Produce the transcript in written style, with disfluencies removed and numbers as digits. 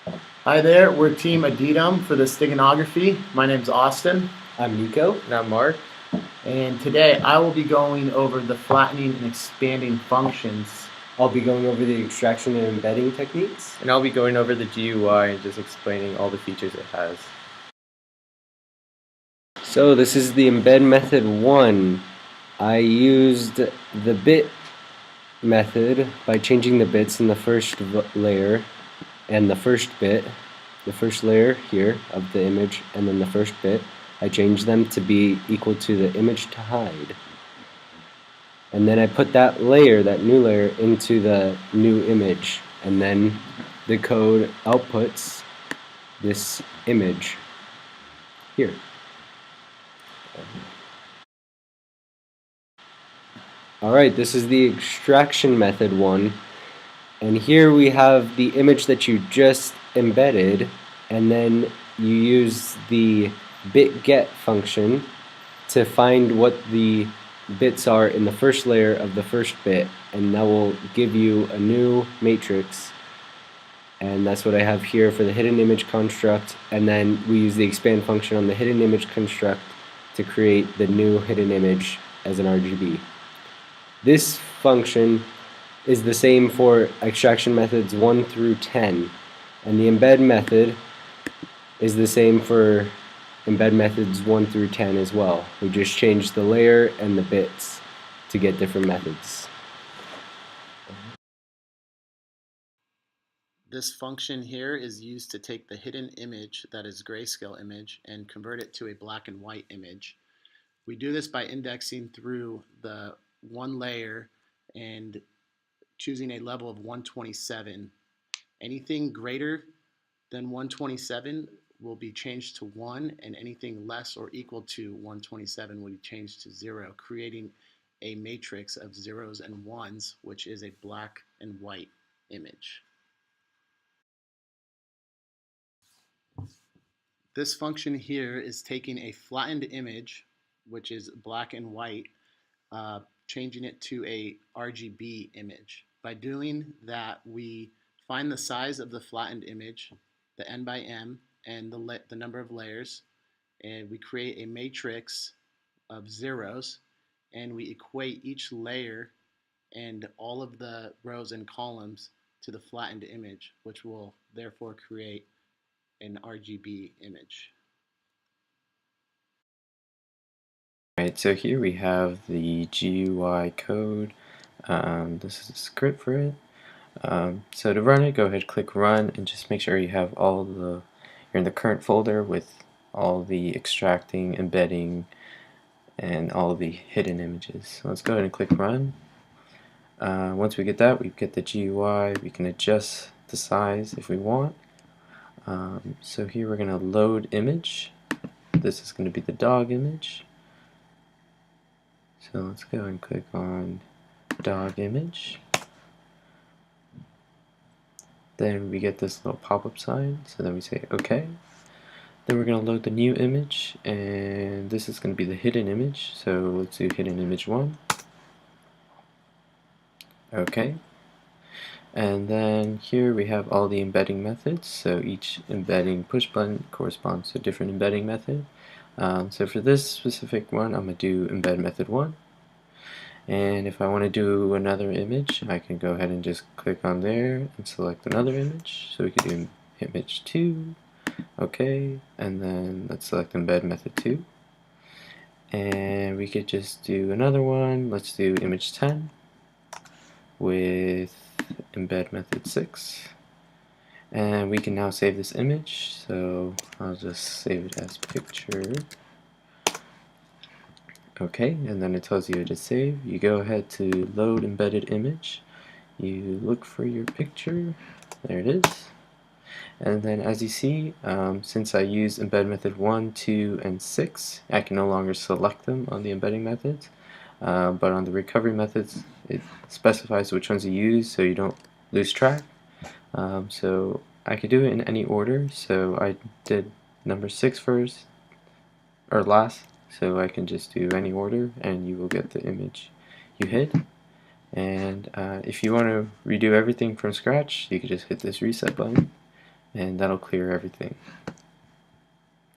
Hi there, we're Team Adidam for the Steganography. My name's Austin. I'm Nico. And I'm Mark. And today I will be going over the flattening and expanding functions. I'll be going over the extraction and embedding techniques. And I'll be going over the GUI and just explaining all the features it has. So this is the embed method 1. I used the bit method by changing the bits in the first layer and the first bit, the first layer here of the image, and then the first bit. I changed them to be equal to the image to hide. And then I put that layer, that new layer, into the new image, and then the code outputs this image here. Alright, this is the extraction method 1, and here we have the image that you just embedded, and then you use the bit get function to find what the bits are in the first layer of the first bit, and that will give you a new matrix. And that's what I have here for the hidden image construct, and then we use the expand function on the hidden image construct to create the new hidden image as an RGB. This function is the same for extraction methods 1 through 10, and the embed method is the same for embed methods 1 through 10 as well. We just changed the layer and the bits to get different methods. This function here is used to take the hidden image that is grayscale image and convert it to a black and white image. We do this by indexing through the one layer and choosing a level of 127. Anything greater than 127 will be changed to 1, and anything less or equal to 127 will be changed to 0, creating a matrix of zeros and ones, which is a black and white image. This function here is taking a flattened image, which is black and white, changing it to a RGB image. By doing that, we find the size of the flattened image, the n by m, and the number of layers, and we create a matrix of zeros, and we equate each layer and all of the rows and columns to the flattened image, which will therefore create an RGB image. Alright, so here we have the GUI code. This is a script for it. So to run it, go ahead, click run, and just make sure you have you're in the current folder with all the extracting, embedding, and all the hidden images. So let's go ahead and click run. Once we get that, we get the GUI. We can adjust the size if we want. So here we're going to load image. This is going to be the dog image. So let's go and click on dog image. Then we get this little pop-up sign, so then we say OK. Then we're going to load the new image, and this is going to be the hidden image. So let's do hidden image 1. OK. And then here we have all the embedding methods. So each embedding push button corresponds to a different embedding method. So for this specific one, I'm going to do embed method 1. And if I want to do another image, I can go ahead and just click on there and select another image. So we could do image 2, OK, and then let's select embed method 2. And we could just do another one. Let's do image 10 with embed method 6. And we can now save this image, so I'll just save it as picture. Okay, and then it tells you to save. You go ahead to load embedded image. You look for your picture. There it is. And then as you see, since I use embed method 1, 2, and 6, I can no longer select them on the embedding methods. But on the recovery methods, it specifies which ones you use so you don't lose track. So I could do it in any order. So I did number 6 first, or last. So I can just do any order and you will get the image you hid. And if you want to redo everything from scratch, you can just hit this reset button and that'll clear everything.